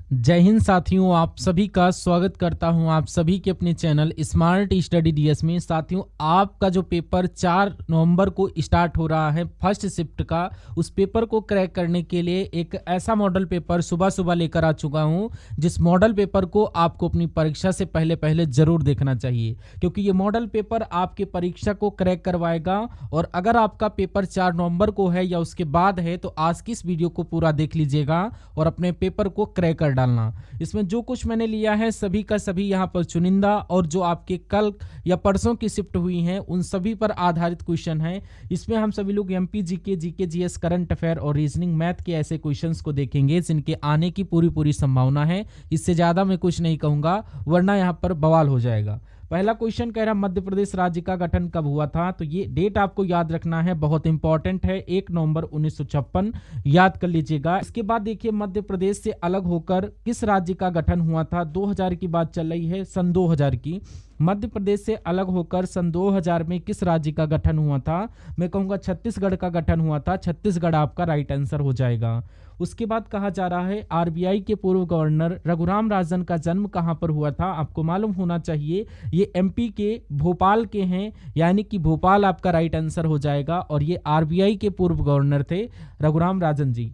जय हिंद साथियों, आप सभी का स्वागत करता हूं आप सभी के अपने चैनल स्मार्ट स्टडी डीएस में। साथियों, आपका जो पेपर 4 नवंबर को स्टार्ट हो रहा है फर्स्ट शिफ्ट का, उस पेपर को क्रैक करने के लिए एक ऐसा मॉडल पेपर सुबह सुबह लेकर आ चुका हूं, जिस मॉडल पेपर को आपको अपनी परीक्षा से पहले पहले जरूर देखना चाहिए, क्योंकि ये मॉडल पेपर आपके परीक्षा को क्रैक करवाएगा। और अगर आपका पेपर 4 नवंबर को है या उसके बाद है तो आज की इस वीडियो को पूरा देख लीजिएगा और अपने पेपर को क्रैक कर डालना। इसमें जो कुछ मैंने लिया है सभी का सभी यहाँ पर चुनिंदा और जो आपके कल या परसों की शिफ्ट हुई हैं उन सभी पर आधारित क्वेश्चन है। इसमें हम सभी लोग MP GK, GK GS, current affair और रीजनिंग मैथ के ऐसे क्वेश्चंस को देखेंगे जिनके आने की पूरी संभावना है। इससे ज्यादा मैं कुछ नहीं कहूंगा वरना यहाँ पर बवाल हो जाएगा। पहला क्वेश्चन कह रहा मध्य प्रदेश राज्य का गठन कब हुआ था, तो ये डेट आपको याद रखना है, बहुत इंपॉर्टेंट है, 1 नवंबर 1956 याद कर लीजिएगा। इसके बाद देखिए मध्य प्रदेश से अलग होकर किस राज्य का गठन हुआ था। 2000 की बात चल रही है, सन 2000 की। मध्य प्रदेश से अलग होकर सन 2000 में किस राज्य का गठन हुआ था? मैं कहूंगा छत्तीसगढ़ का गठन हुआ था। छत्तीसगढ़ आपका राइट आंसर हो जाएगा। उसके बाद कहा जा रहा है आरबीआई के पूर्व गवर्नर रघुराम राजन का जन्म कहां पर हुआ था? आपको मालूम होना चाहिए, ये एमपी के भोपाल के हैं, यानी कि भोपाल आपका राइट आंसर हो जाएगा। और ये आरबीआई के पूर्व गवर्नर थे रघुराम राजन जी।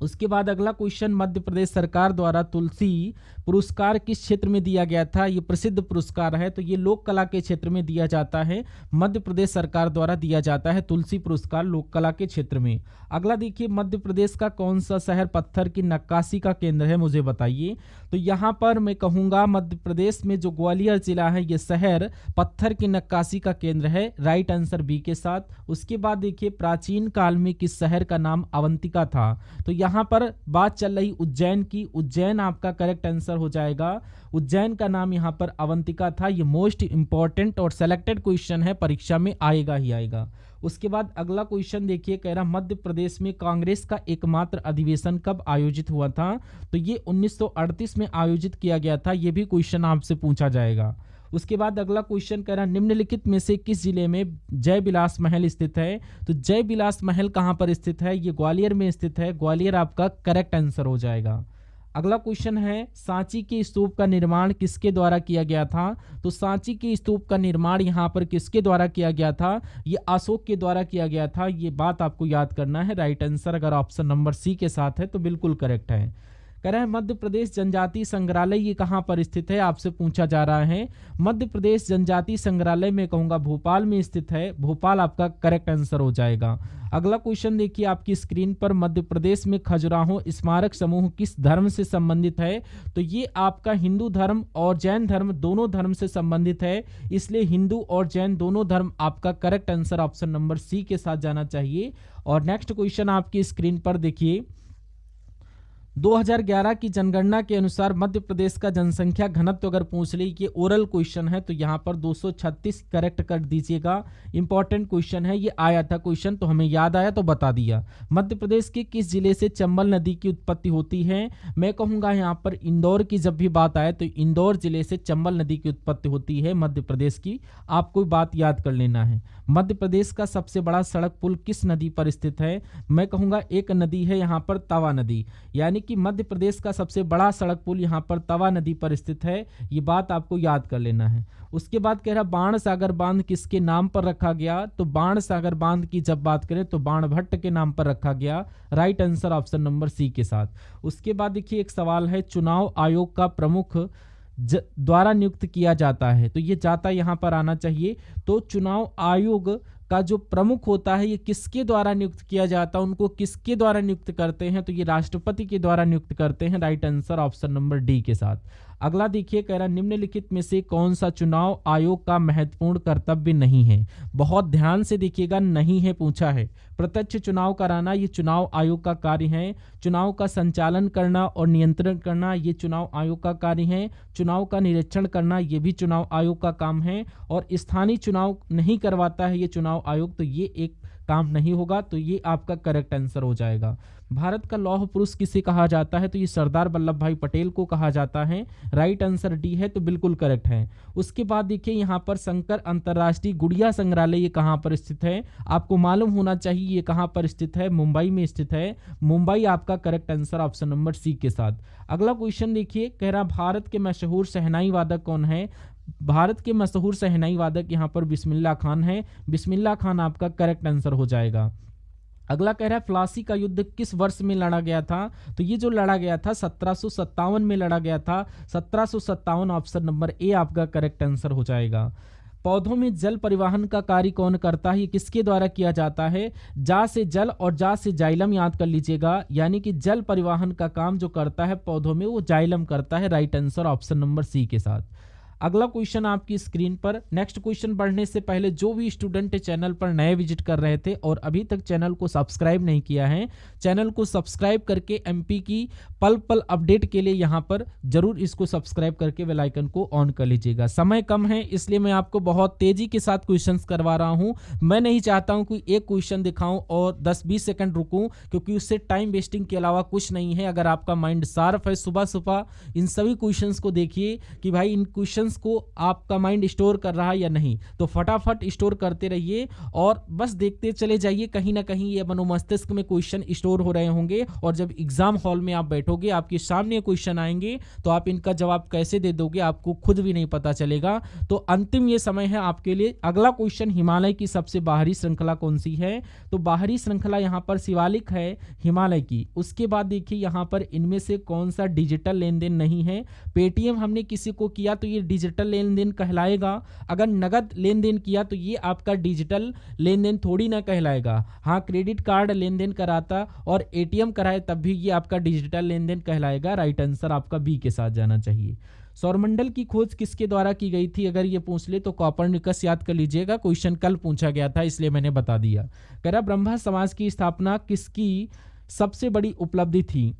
उसके बाद अगला क्वेश्चन, मध्य प्रदेश सरकार द्वारा तुलसी पुरस्कार किस क्षेत्र में दिया गया था? ये प्रसिद्ध पुरस्कार है, तो ये लोक कला के क्षेत्र में दिया जाता है। मध्य प्रदेश सरकार द्वारा दिया जाता है तुलसी पुरस्कार लोक कला के क्षेत्र में। अगला देखिए, मध्य प्रदेश का कौन सा शहर पत्थर की नक्काशी का केंद्र है, मुझे बताइए। तो यहाँ पर मैं कहूंगा मध्य प्रदेश में जो ग्वालियर जिला है ये शहर पत्थर की नक्काशी का केंद्र है, राइट आंसर बी के साथ। उसके बाद देखिए, प्राचीन काल में किस शहर का नाम अवंतिका था? तो यहाँ पर बात चल रही उज्जैन की, उज्जैन आपका करेक्ट आंसर हो जाएगा। उज्जैन का नाम यहाँ पर अवंतिका था। ये मोस्ट इंपॉर्टेंट और सेलेक्टेड क्वेश्चन है, परीक्षा में आएगा ही आएगा। उसके बाद अगला क्वेश्चन देखिए, कह रहा मध्य प्रदेश में कांग्रेस का एकमात्र अधिवेशन कब आयोजित हुआ था? तो ये 1938 में आयोजित किया गया था। ये भी क्वेश्चन आपसे पूछा जाएगा। उसके बाद अगला क्वेश्चन कह रहा निम्नलिखित में से किस जिले में जय विलास महल स्थित है? तो जय विलास महल कहां पर स्थित है? ये ग्वालियर में स्थित है। ग्वालियर आपका करेक्ट आंसर हो जाएगा। अगला क्वेश्चन है, सांची के स्तूप का निर्माण किसके द्वारा किया गया था? तो सांची के स्तूप का निर्माण यहाँ पर किसके द्वारा किया गया था? ये अशोक के द्वारा किया गया था। ये बात आपको याद करना है। राइट आंसर अगर ऑप्शन नंबर सी के साथ है तो बिल्कुल करेक्ट है। कह रहा है मध्य प्रदेश जनजातीय संग्रहालय ये कहां पर स्थित है? आपसे पूछा जा रहा है। मध्य प्रदेश जनजातीय संग्रहालय में कहूंगा भोपाल में स्थित है। भोपाल आपका करेक्ट आंसर हो जाएगा। अगला क्वेश्चन देखिए आपकी स्क्रीन पर, मध्य प्रदेश में खजुराहो स्मारक समूह किस धर्म से संबंधित है? तो ये आपका हिंदू धर्म और जैन धर्म दोनों धर्म से संबंधित है, इसलिए हिंदू और जैन दोनों धर्म आपका correct answer option number C के साथ जाना चाहिए। और नेक्स्ट क्वेश्चन आपकी स्क्रीन पर देखिए, 2011 की जनगणना के अनुसार मध्य प्रदेश का जनसंख्या घनत्व अगर पूछ ली, ये ओरल क्वेश्चन है तो यहाँ पर 236 करेक्ट कर दीजिएगा। इंपॉर्टेंट क्वेश्चन है, ये आया था क्वेश्चन तो हमें याद आया तो बता दिया। मध्य प्रदेश के किस जिले से चंबल नदी की उत्पत्ति होती है? मैं कहूँगा यहाँ पर इंदौर की जब भी बात आए तो इंदौर जिले से चंबल नदी की उत्पत्ति होती है मध्य प्रदेश की। आपको बात याद कर लेना है। मध्य प्रदेश का सबसे बड़ा सड़क पुल किस नदी पर स्थित है? मैं कहूँगा एक नदी है यहाँ पर, तवा नदी, यानी कि मध्य प्रदेश का सबसे बड़ा सड़क पुल यहां पर तवा नदी पर स्थित है। ये बात आपको याद कर लेना है। उसके बाद कह रहा बाण सागर बांध किसके नाम पर रखा गया? तो बाण सागर बांध की जब बात करें तो बाणभट्ट के नाम पर रखा गया। Right answer option number C के साथ। उसके बाद देखिए एक सवाल है, चुनाव आयोग का प्रमुख द्वारा नियुक्त किया जाता है, तो ये जाता यहां पर आना चाहिए। तो चुनाव आयोग का जो प्रमुख होता है ये किसके द्वारा नियुक्त किया जाता है? उनको किसके द्वारा नियुक्त करते हैं? तो ये राष्ट्रपति के द्वारा नियुक्त करते हैं। Right answer option number D के साथ। अगला देखिए, कह रहा निम्नलिखित में से कौन सा चुनाव आयोग का महत्वपूर्ण कर्तव्य नहीं है? बहुत ध्यान से देखिएगा, नहीं है पूछा है। प्रत्यक्ष चुनाव कराना ये चुनाव आयोग का कार्य है। चुनाव का संचालन करना और नियंत्रण करना ये चुनाव आयोग का कार्य है। चुनाव का निरीक्षण करना ये भी चुनाव आयोग का काम है। और स्थानीय चुनाव नहीं करवाता है ये चुनाव आयोग, तो ये एक काम नहीं होगा। तो ये आपका करेक्ट आंसर हो जाएगा। भारत का लौह पुरुष किसे कहा जाता है? तो ये सरदार वल्लभ भाई पटेल को कहा जाता है। राइट आंसर डी है, तो बिल्कुल करेक्ट है। उसके बाद देखिए यहाँ पर शंकर अंतर्राष्ट्रीय गुड़िया संग्रहालय ये कहाँ पर स्थित है? आपको मालूम होना चाहिए ये कहाँ पर स्थित है, मुंबई में स्थित है। मुंबई आपका correct answer option number C के साथ। अगला क्वेश्चन देखिए, कह रहा भारत के मशहूर शहनाई वादक कौन है? भारत के मशहूर शहनाई वादक यहाँ पर बिस्मिल्लाह खान है। बिस्मिल्लाह खान आपका करेक्ट आंसर हो जाएगा। अगला कह रहा है प्लासी का युद्ध किस वर्ष में लड़ा गया था? तो ये जो लड़ा गया था 1757 में लड़ा गया था। 1757 ऑप्शन नंबर ए आपका करेक्ट आंसर हो जाएगा। पौधों में जल परिवहन का कार्य कौन करता है? ये किसके द्वारा किया जाता है? जा से जल और जा से जाइलम याद कर लीजिएगा, यानी कि जल परिवहन का काम जो करता है पौधों में वो जाइलम करता है। Right answer option number C के साथ। अगला क्वेश्चन आपकी स्क्रीन पर। नेक्स्ट क्वेश्चन बढ़ने से पहले जो भी स्टूडेंट चैनल पर नए विजिट कर रहे थे और अभी तक चैनल को सब्सक्राइब नहीं किया है, चैनल को सब्सक्राइब करके एमपी की पल पल अपडेट के लिए यहाँ पर जरूर इसको सब्सक्राइब करके बेल आइकन को ऑन कर लीजिएगा। समय कम है इसलिए मैं आपको बहुत तेजी के साथ क्वेश्चंस करवा रहा हूँ। मैं नहीं चाहता हूँ कि एक क्वेश्चन दिखाऊं और 10-20 सेकंड रुकूं, क्योंकि उससे टाइम वेस्टिंग के अलावा कुछ नहीं है। अगर आपका माइंड शार्प है, सुबह सुबह इन सभी क्वेश्चंस को देखिए कि भाई इन क्वेश्चंस को आपका माइंड स्टोर कर रहा है या नहीं, तो फटाफट स्टोर करते रहिए और बस देखते चले जाइए। कहीं ना कहीं ये मनोमस्तिष्क में क्वेश्चन स्टोर हो रहे होंगे और जब एग्जाम हॉल में आप बैठोगे आपके सामने क्वेश्चन आएंगे तो आप इनका जवाब कैसे दे दोगे आपको खुद भी नहीं पता चलेगा। तो अंतिम ये समय है आपके लिए। अगला क्वेश्चन, हिमालय की सबसे बाहरी श्रृंखला कौन सी है? तो बाहरी श्रृंखला यहाँ पर शिवालिक है हिमालय की। उसके बाद देखिए यहाँ पर इनमें से कौन सा डिजिटल लेन देन नहीं है? पेटीएम हमने किसी को किया तो ये डिजिटल लेन देन कहलाएगा। अगर नगद लेन देन किया तो ये आपका डिजिटल लेन देन थोड़ी ना कहलाएगा। हाँ, क्रेडिट कार्ड लेन देन कराता और एटीएम कराए तब भी ये आपका डिजिटल लेन देन कहलाएगा। राइट आंसर आपका बी के साथ जाना चाहिए। सौरमंडल की खोज किसके द्वारा की गई थी? अगर ये पूछ ले तो कॉपरनिकस याद कर लीजिएगा, क्वेश्चन कल पूछा गया था इसलिए मैंने बता दिया। कह रहा ब्रह्मा समाज की स्थापना किसकी सबसे बड़ी उपलब्धि थी?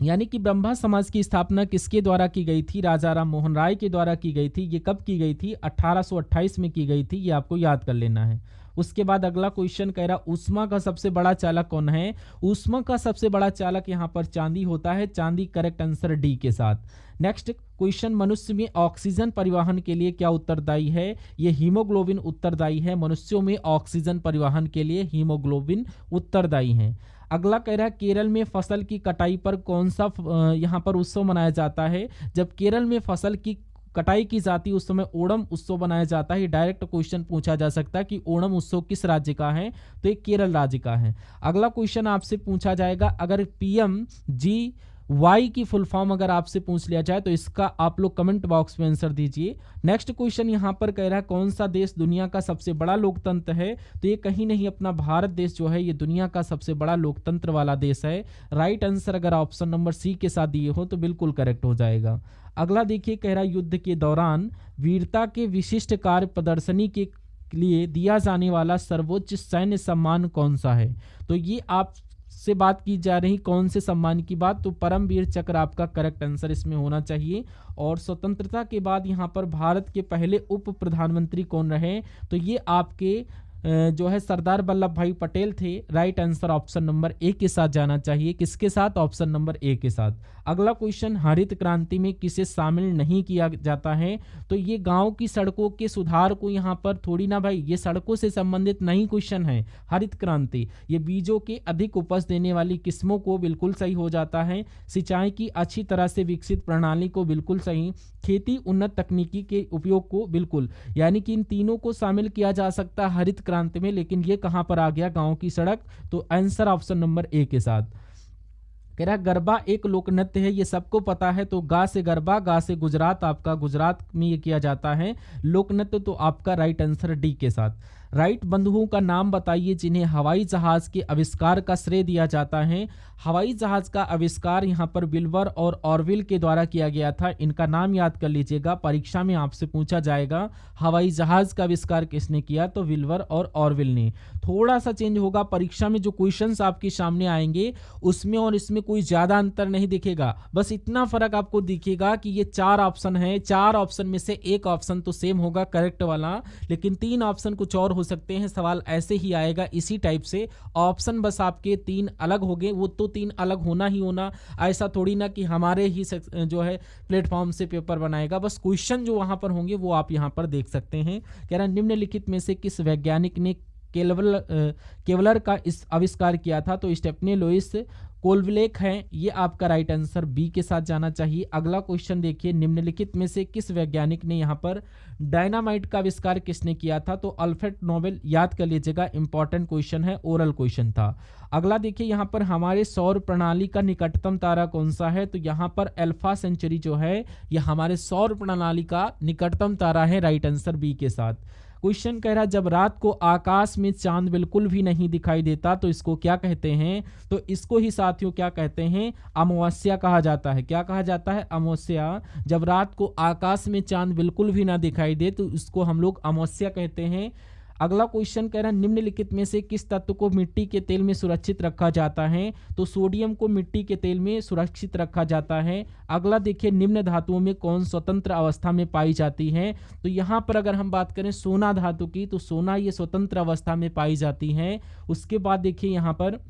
यानी कि ब्रह्मा समाज की स्थापना किसके द्वारा की गई थी? राजा राम मोहन राय के द्वारा की गई थी। ये कब की गई थी? 1828 में की गई थी। ये आपको याद कर लेना है। उसके बाद अगला क्वेश्चन कह रहा ऊष्मा का सबसे बड़ा चालक कौन है? ऊष्मा का सबसे बड़ा चालक यहाँ पर चांदी होता है। चांदी करेक्ट आंसर डी के साथ। नेक्स्ट क्वेश्चन, मनुष्य में ऑक्सीजन परिवहन के लिए क्या उत्तरदायी है? ये हीमोग्लोबिन उत्तरदायी है। मनुष्यों में ऑक्सीजन परिवहन के लिए हीमोग्लोबिन उत्तरदायी है। अगला कह रहा है केरल में फसल की कटाई पर कौन सा यहाँ पर उत्सव मनाया जाता है? जब केरल में फसल की कटाई की जाती है उस समय ओणम उत्सव मनाया जाता है। डायरेक्ट क्वेश्चन पूछा जा सकता है कि ओणम उत्सव किस राज्य का है? तो ये केरल राज्य का है। अगला क्वेश्चन आपसे पूछा जाएगा, अगर PMGY की फुल फॉर्म अगर आपसे पूछ लिया जाए तो इसका आप लोग कमेंट बॉक्स में आंसर दीजिए। नेक्स्ट क्वेश्चन यहाँ पर कह रहा है कौन सा देश दुनिया का सबसे बड़ा लोकतंत्र है? तो ये कहीं नहीं, अपना भारत देश जो है ये दुनिया का सबसे बड़ा लोकतंत्र वाला देश है। राइट आंसर अगर ऑप्शन नंबर सी के साथ दिए हो तो बिल्कुल करेक्ट हो जाएगा। अगला देखिए, कह रहा युद्ध के दौरान वीरता के विशिष्ट कार्य प्रदर्शनी के लिए दिया जाने वाला सर्वोच्च सैन्य सम्मान कौन सा है? तो ये आप से बात की जा रही कौन से सम्मान की बात? तो परमवीर चक्र आपका करेक्ट आंसर इसमें होना चाहिए। और स्वतंत्रता के बाद यहाँ पर भारत के पहले उप प्रधानमंत्री कौन रहे? तो ये आपके जो है सरदार वल्लभ भाई पटेल थे। Right answer option number A के साथ जाना चाहिए। किसके साथ? ऑप्शन नंबर ए के साथ। अगला क्वेश्चन, हरित क्रांति में किसे शामिल नहीं किया जाता है? तो ये गांव की सड़कों के सुधार को यहाँ पर थोड़ी ना भाई, ये सड़कों से संबंधित नहीं क्वेश्चन है। हरित क्रांति ये बीजों के अधिक उपज देने वाली किस्मों को बिल्कुल सही हो जाता है। सिंचाई की अच्छी तरह से विकसित प्रणाली को बिल्कुल सही। खेती उन्नत तकनीकी के उपयोग को बिल्कुल, यानी कि इन तीनों को शामिल किया जा सकता है हरित क्रांति में। लेकिन ये कहां पर आ गया? गांव की सड़क। तो आंसर ऑप्शन नंबर ए के साथ। कह रहा गरबा एक लोक नृत्य है, ये सबको पता है। तो गा से गरबा, गा से गुजरात, आपका गुजरात में ये किया जाता है लोक नृत्य। तो आपका राइट आंसर डी के साथ। राइट बंधुओं का नाम बताइए जिन्हें हवाई जहाज के आविष्कार का श्रेय दिया जाता है। हवाई जहाज का आविष्कार यहाँ पर विल्बर और ऑरविल के द्वारा किया गया था। इनका नाम याद कर लीजिएगा, परीक्षा में आपसे पूछा जाएगा हवाई जहाज का आविष्कार किसने किया? तो विल्बर और ऑरविल ने। थोड़ा सा चेंज होगा परीक्षा में, जो क्वेश्चंस आपके सामने आएंगे उसमें और इसमें कोई ज्यादा अंतर नहीं दिखेगा। बस इतना फर्क आपको दिखेगा कि ये 4 ऑप्शन है, 4 ऑप्शन में से एक ऑप्शन तो सेम होगा करेक्ट वाला, लेकिन 3 ऑप्शन कुछ और हो सकते हैं, सवाल ऐसे ही आएगा इसी टाइप से। ऑप्शन बस आपके 3 अलग हो गए, वो तो 3 अलग होना ही होना, ऐसा थोड़ी ना कि हमारे ही जो है प्लेटफॉर्म से पेपर बनाएगा। बस क्वेश्चन जो वहां पर होंगे वो आप यहाँ पर देख सकते हैं। कह रहा निम्नलिखित में से किस वैज्ञानिक ने केवलर का इस आविष्कार किया था? तो स्टेफनी लुइस कोलब्लेक है, ये आपका राइट आंसर बी के साथ जाना चाहिए। अगला क्वेश्चन देखिए, निम्नलिखित में से किस वैज्ञानिक ने यहाँ पर डायनामाइट का आविष्कार किसने किया था? तो अल्फ्रेड नोबेल, याद कर लीजिएगा, इंपॉर्टेंट क्वेश्चन है, ओरल क्वेश्चन था। अगला देखिए यहाँ पर हमारे सौर प्रणाली का निकटतम तारा कौन सा है? तो यहाँ पर अल्फा सेंचुरी जो है यह हमारे सौर प्रणाली का निकटतम तारा है, राइट आंसर बी के साथ। क्वेश्चन कह रहा है जब रात को आकाश में चांद बिल्कुल भी नहीं दिखाई देता तो इसको क्या कहते हैं? तो इसको ही साथियों क्या कहते हैं? अमावस्या कहा जाता है। क्या कहा जाता है? अमावस्या। जब रात को आकाश में चांद बिल्कुल भी ना दिखाई दे तो इसको हम लोग अमावस्या कहते हैं। अगला क्वेश्चन कह रहा है निम्नलिखित में से किस तत्व को मिट्टी के तेल में सुरक्षित रखा जाता है? तो सोडियम को मिट्टी के तेल में सुरक्षित रखा जाता है। अगला देखिए, निम्न धातुओं में कौन स्वतंत्र अवस्था में पाई जाती है? तो यहाँ पर अगर हम बात करें सोना धातु की, तो सोना ये स्वतंत्र अवस्था में पाई जाती है। उसके बाद देखिए यहाँ पर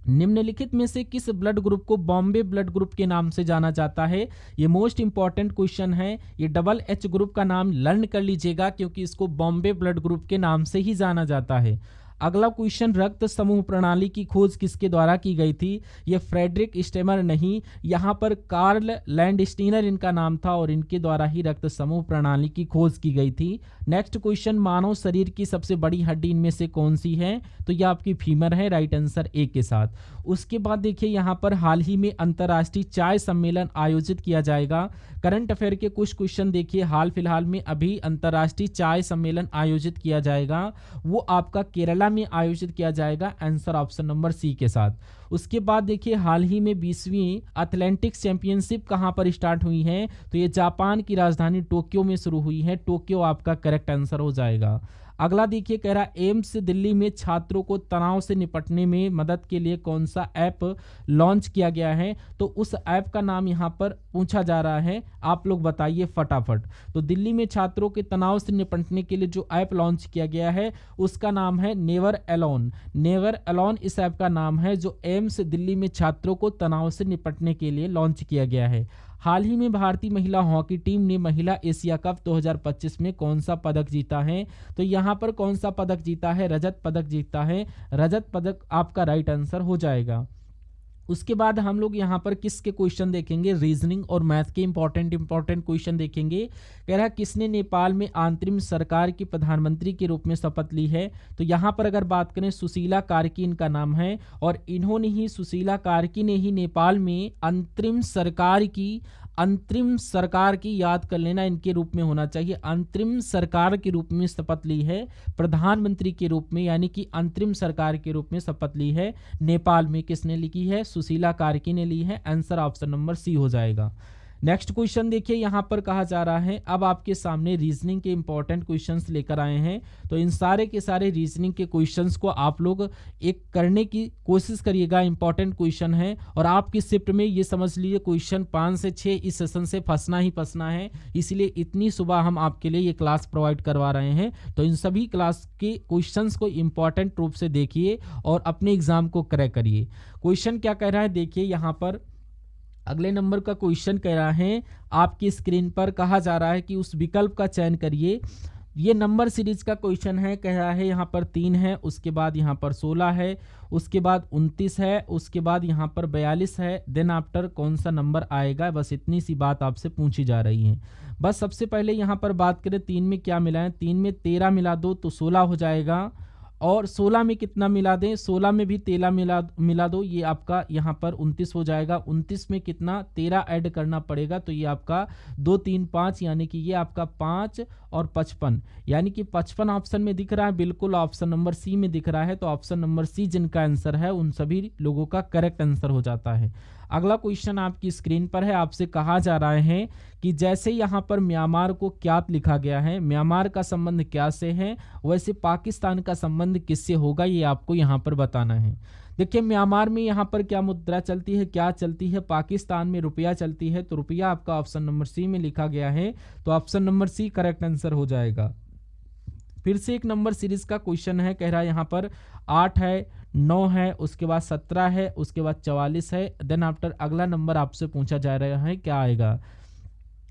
निम्नलिखित में से किस ब्लड ग्रुप को बॉम्बे ब्लड ग्रुप के नाम से जाना जाता है? ये मोस्ट इंपॉर्टेंट क्वेश्चन है। ये डबल एच ग्रुप का नाम लर्न कर लीजिएगा क्योंकि इसको बॉम्बे ब्लड ग्रुप के नाम से ही जाना जाता है। अगला क्वेश्चन, रक्त समूह प्रणाली की खोज किसके द्वारा की गई थी? ये फ्रेडरिक स्टेमर नहीं, यहाँ पर कार्ल लैंडस्टीनर इनका नाम था और इनके द्वारा ही रक्त समूह प्रणाली की खोज की गई थी। नेक्स्ट क्वेश्चन, मानव शरीर की सबसे बड़ी हड्डी इनमें से कौन सी है? तो यह आपकी फीमर है, राइट आंसर ए के साथ। उसके बाद देखिए यहाँ पर हाल ही में अंतर्राष्ट्रीय चाय सम्मेलन आयोजित किया जाएगा। करंट अफेयर के कुछ क्वेश्चन देखिए, हाल फिलहाल में अभी अंतर्राष्ट्रीय चाय सम्मेलन आयोजित किया जाएगा, वो आपका केरला में आयोजित किया जाएगा, आंसर ऑप्शन नंबर सी के साथ। उसके बाद देखिए हाल ही में 20वीं एथलेटिक्स चैंपियनशिप कहां पर स्टार्ट हुई है? तो ये जापान की राजधानी टोक्यो में शुरू हुई है, टोक्यो आपका करेक्ट आंसर हो जाएगा। अगला देखिए कह रहा है एम्स दिल्ली में छात्रों को तनाव से निपटने में मदद के लिए कौन सा ऐप लॉन्च किया गया है? तो उस ऐप का नाम यहाँ पर पूछा जा रहा है, आप लोग बताइए फटाफट। तो दिल्ली में छात्रों के तनाव से निपटने के लिए जो ऐप लॉन्च किया गया है उसका नाम है नेवर अलोन। नेवर अलोन इस ऐप का नाम है जो एम्स दिल्ली में छात्रों को तनाव से निपटने के लिए लॉन्च किया गया है। हाल ही में भारतीय महिला हॉकी टीम ने महिला एशिया कप 2025 में कौन सा पदक जीता है? तो यहाँ पर कौन सा पदक जीता है? रजत पदक जीता है, रजत पदक आपका राइट आंसर हो जाएगा। उसके बाद हम लोग यहाँ पर किसके क्वेश्चन देखेंगे? रीजनिंग और मैथ के इंपॉर्टेंट क्वेश्चन देखेंगे। कह रहा है किसने नेपाल में अंतरिम सरकार की प्रधानमंत्री के रूप में शपथ ली है? तो यहाँ पर अगर बात करें सुशीला कार्की इनका नाम है और इन्होंने ही, सुशीला कार्की ने ही नेपाल में अंतरिम सरकार की याद कर लेना, इनके रूप में होना चाहिए, अंतरिम सरकार के रूप में शपथ ली है, प्रधानमंत्री के रूप में, यानी कि अंतरिम सरकार के रूप में शपथ ली है नेपाल में। किसने लिखी है? सुशीला कार्की ने ली है, आंसर ऑप्शन नंबर सी हो जाएगा। नेक्स्ट क्वेश्चन देखिए यहाँ पर कहा जा रहा है, अब आपके सामने रीजनिंग के इंपॉर्टेंट क्वेश्चंस लेकर आए हैं, तो इन सारे के सारे रीजनिंग के क्वेश्चंस को आप लोग एक करने की कोशिश करिएगा। इंपॉर्टेंट क्वेश्चन है और आपकी शिफ्ट में ये समझ लीजिए क्वेश्चन 5 से 6 इस सेशन से फंसना ही फंसना है, इसलिए इतनी सुबह हम आपके लिए ये क्लास प्रोवाइड करवा रहे हैं। तो इन सभी क्लास के क्वेश्चंस को इंपॉर्टेंट रूप से देखिए और अपने एग्जाम को क्रैक करिए। क्वेश्चन क्या कह रहा है देखिए, यहाँ पर अगले नंबर का क्वेश्चन कह रहा है, आपकी स्क्रीन पर कहा जा रहा है कि उस विकल्प का चयन करिए। ये नंबर सीरीज का क्वेश्चन है, कह रहा है यहाँ पर 3 है, उसके बाद यहाँ पर 16 है, उसके बाद 29 है, उसके बाद यहाँ पर 42 है, देन आफ्टर कौन सा नंबर आएगा? बस इतनी सी बात आपसे पूछी जा रही है। बस सबसे पहले यहाँ पर बात करें 3 में क्या मिला है, 3 में 13 मिला दो तो 16 हो जाएगा, और 16 में कितना मिला दें? 16 में भी 13 मिला दो, ये आपका यहाँ पर 29 हो जाएगा। 29 में कितना? 13 ऐड करना पड़ेगा, तो ये आपका 2 3 5, यानी कि ये आपका 5 और 55, यानी कि 55 ऑप्शन में दिख रहा है, बिल्कुल ऑप्शन नंबर सी में दिख रहा है। तो ऑप्शन नंबर सी जिनका आंसर है उन सभी लोगों का करेक्ट आंसर हो जाता है। अगला क्वेश्चन आपकी स्क्रीन पर है, आपसे कहा जा रहा है कि जैसे यहाँ पर म्यांमार को क्या लिखा गया है, म्यांमार का संबंध क्या से है, वैसे पाकिस्तान का संबंध किससे होगा, ये आपको यहाँ पर बताना है। देखिए म्यांमार में यहाँ पर क्या मुद्रा चलती है, क्या चलती है? पाकिस्तान में रुपया चलती है, तो रुपया आपका ऑप्शन नंबर सी में लिखा गया है, तो option number C correct answer हो जाएगा। फिर से एक नंबर सीरीज का क्वेश्चन है, कह रहा है यहाँ पर 8 है, 9 है, उसके बाद 17 है, उसके बाद 44 है। देन आफ्टर अगला नंबर आपसे पूछा जा रहा है क्या आएगा।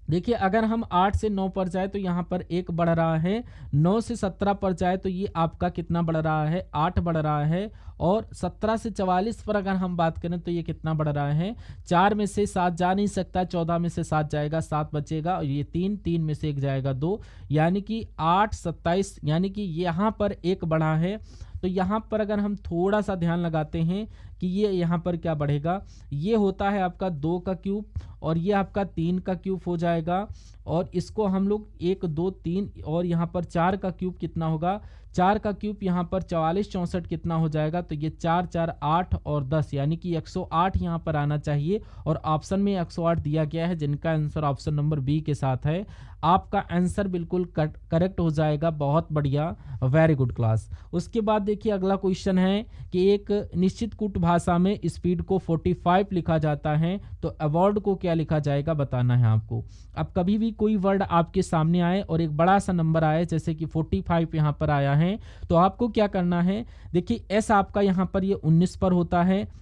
देखिए अगर हम 8 से 9 पर जाए तो यहाँ पर 1 बढ़ रहा है, 9 से 17 पर जाए तो ये आपका कितना बढ़ रहा है, 8 बढ़ रहा है, और 17 से 44 पर अगर हम बात करें तो ये कितना बढ़ रहा है, 4 में से 7 जा नहीं सकता, 14 में से 7 जाएगा, 7 बचेगा, और ये 3 में से 1 जाएगा 2, यानी कि 8 27, यानी कि यहाँ पर 1 बढ़ा है। तो यहाँ पर अगर हम थोड़ा सा ध्यान लगाते हैं कि ये यहाँ पर क्या बढ़ेगा, ये होता है आपका 2 का क्यूब और ये आपका 3 का क्यूब हो जाएगा, और इसको हम लोग 1 2 3 और यहाँ पर 4 का क्यूब कितना होगा, 4 का क्यूब यहाँ पर 44 64 कितना हो जाएगा, तो ये 4 4 8 और 10, यानी कि 108 यहाँ पर आना चाहिए, और ऑप्शन में 108 दिया गया है, जिनका आंसर ऑप्शन नंबर बी के साथ है। आपका आंसर बिल्कुल करेक्ट हो जाएगा, बहुत बढ़िया, वेरी गुड क्लास। उसके बाद देखिए अगला क्वेश्चन है कि एक निश्चित कूट भाषा में स्पीड को 45 लिखा जाता है, तो अवार्ड को क्या लिखा जाएगा बताना है आपको। अब कभी भी कोई वर्ड आपके सामने आए और एक बड़ा सा नंबर आए, जैसे कि 45 यहाँ पर आया है, तो आपको क्या करना है, देखिए एस आपका यहाँ पर ये 19 पर होता है,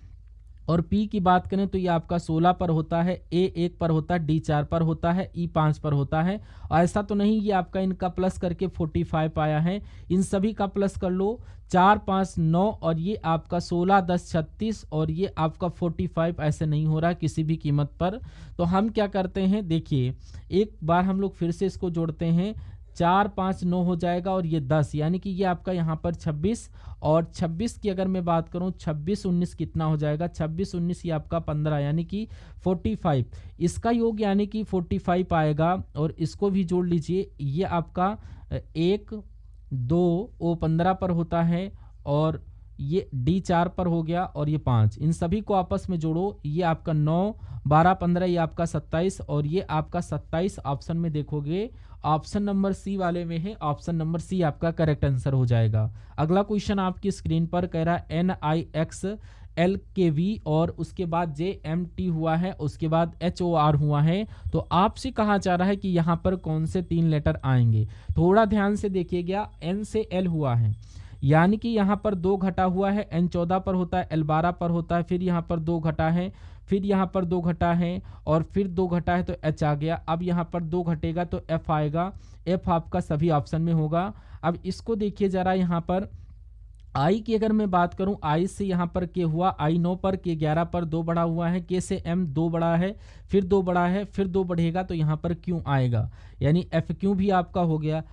और पी की बात करें तो ये आपका 16 पर होता है, ए 1 पर होता है, डी 4 पर होता है, ई 5 पर होता है। और ऐसा तो नहीं ये आपका इनका प्लस करके 45 आया है, इन सभी का प्लस कर लो, 4 5 9, और ये आपका 16 10 36, और ये आपका 45 ऐसे नहीं हो रहा किसी भी कीमत पर। तो हम क्या करते हैं, देखिए एक बार हम लोग फिर से इसको जोड़ते हैं, 4 5 9 हो जाएगा, और ये 10, यानी कि ये आपका यहाँ पर 26, और 26 की अगर मैं बात करूँ 26 19 कितना हो जाएगा, 26 19 ये आपका 15, यानी कि 45, इसका योग यानी कि 45 आएगा, और इसको भी जोड़ लीजिए, ये आपका 1 2 वो 15 पर होता है, और ये डी 4 पर हो गया, और ये 5, इन सभी को आपस में जोड़ो, ये आपका 9 12 15, ये आपका 27, और ये आपका 27 ऑप्शन में देखोगे ऑप्शन नंबर सी वाले में है, ऑप्शन नंबर सी आपका करेक्ट आंसर हो जाएगा। अगला क्वेश्चन आपकी स्क्रीन पर कह रहा है NIXLKV, और उसके बाद JMT हुआ है, उसके बाद HOR हुआ है, तो आपसे कहा जा रहा है कि यहाँ पर कौन से 3 लेटर आएंगे। थोड़ा ध्यान से देखिएगा, N से L हुआ है, यानी कि यहाँ पर 2 घटा हुआ है, N 14 पर होता है, L 12 पर होता है, फिर यहाँ पर 2 घटा है, फिर यहाँ पर 2 घटा है, और फिर 2 घटा है तो H आ गया। अब यहाँ पर 2 घटेगा तो F आएगा, F आपका सभी ऑप्शन में होगा। अब इसको देखिए जरा, यहाँ पर आई की अगर मैं बात करूं, आई से यहाँ पर के हुआ, आई 9 पर, के 11 पर, 2 बढ़ा हुआ है, के से एम 2 बढ़ा है, फिर 2 बढ़ा है, फिर 2 बढ़ेगा तो यहाँ पर क्यों आएगा, यानी एफ क्यों भी आपका हो गया।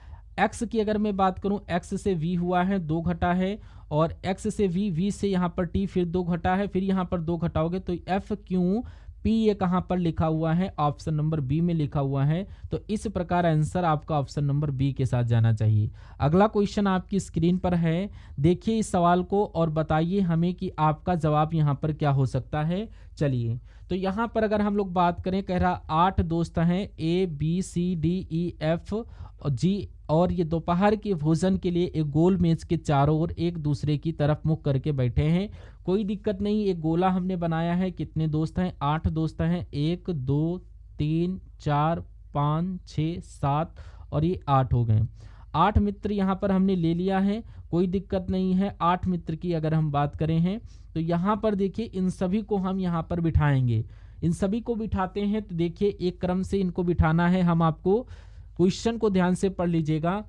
एक्स की अगर मैं बात करूं, एक्स से वी हुआ है, 2 घटा है, और एक्स से वी, वी से यहाँ पर टी, फिर 2 घटा है, फिर यहाँ पर 2 घटाओगे तो एफ क्यू पी, ये कहाँ पर लिखा हुआ है, ऑप्शन नंबर बी में लिखा हुआ है। तो इस प्रकार आंसर आपका ऑप्शन नंबर बी के साथ जाना चाहिए। अगला क्वेश्चन आपकी स्क्रीन पर है, देखिए इस सवाल को और बताइए हमें कि आपका जवाब यहाँ पर क्या हो सकता है। चलिए तो यहाँ पर अगर हम लोग बात करें, कह रहा 8 दोस्त हैं, A B C D E F G, और ये दोपहर के भोजन के लिए एक गोल मेज के चारों ओर एक दूसरे की तरफ मुख करके बैठे हैं। कोई दिक्कत नहीं, एक गोला हमने बनाया है। कितने दोस्त हैं, 8 दोस्त हैं, 1 2 3 4 5 6 7, और ये 8 हो गए। 8 मित्र यहाँ पर हमने ले लिया है, कोई दिक्कत नहीं है। 8 मित्र की अगर हम बात करें हैं तो यहाँ पर देखिए इन सभी को हम यहाँ पर बिठाएंगे। इन सभी को बिठाते हैं तो देखिए एक क्रम से इनको बिठाना है। हम आपको क्वेश्चन को ध्यान से पढ़ लीजिएगा।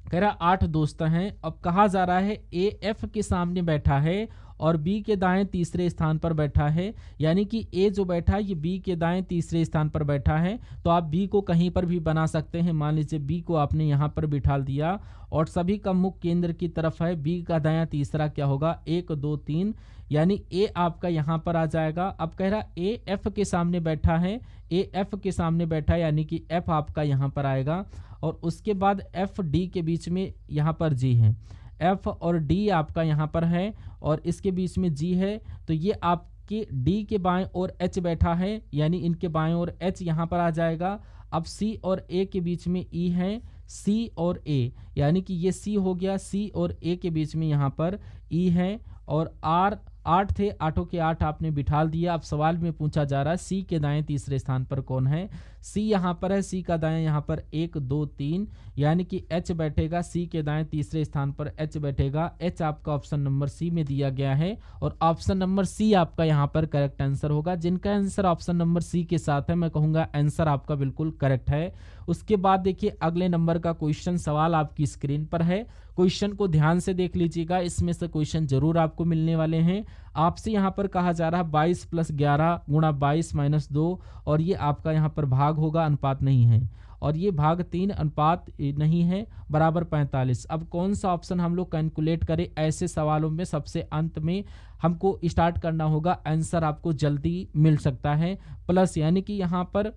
कह रहा 8 दोस्त हैं, अब कहा जा रहा है ए एफ के सामने बैठा है और बी के दाएं तीसरे स्थान पर बैठा है, यानी कि ए जो बैठा है ये बी के दाएं तीसरे स्थान पर बैठा है। तो आप बी को कहीं पर भी बना सकते हैं। मान लीजिए बी को आपने यहाँ पर बिठा दिया और सभी का मुख केंद्र की तरफ है। बी का दायां तीसरा क्या होगा, 1 2 3, यानी ए आपका यहाँ पर आ जाएगा। अब कह रहा ए एफ के सामने बैठा है, ए एफ के सामने बैठा है, यानी कि एफ आपका यहाँ पर आएगा। और उसके बाद एफ डी के बीच में यहाँ पर जी है, एफ और डी आपका यहाँ पर है और इसके बीच में जी है। तो ये आपके डी के बाएं ओर एच बैठा है, यानी इनके बाएं ओर एच यहाँ पर आ जाएगा। अब सी और ए के बीच में ई है, सी और ए, यानी कि ये सी हो गया, सी और ए के बीच में यहाँ पर ई है। और आर 8 थे, 8 के 8 आपने बिठा दिया। अब सवाल में पूछा जा रहा है सी के दाएं तीसरे स्थान पर कौन है। सी यहाँ पर है, सी का दाएं यहाँ पर 1 2 3, यानी कि एच बैठेगा। सी के दाएं तीसरे स्थान पर एच बैठेगा। एच आपका ऑप्शन नंबर सी में दिया गया है और ऑप्शन नंबर सी आपका यहाँ पर करेक्ट आंसर होगा। जिनका आंसर ऑप्शन नंबर सी के साथ है, मैं कहूँगा आंसर आपका बिल्कुल करेक्ट है। उसके बाद देखिए अगले नंबर का क्वेश्चन सवाल आपकी स्क्रीन पर है। क्वेश्चन को ध्यान से देख लीजिएगा, इसमें से क्वेश्चन जरूर आपको मिलने वाले हैं। आपसे यहाँ पर कहा जा रहा है 22 + 11 गुणा 22 - 2, और ये आपका यहाँ पर भाग होगा, अनुपात नहीं है, और ये भाग 3 अनुपात नहीं है, बराबर 45। अब कौन सा ऑप्शन हम लोग कैलकुलेट करें? ऐसे सवालों में सबसे अंत में हमको स्टार्ट करना होगा, आंसर आपको जल्दी मिल सकता है। प्लस यानी कि यहाँ पर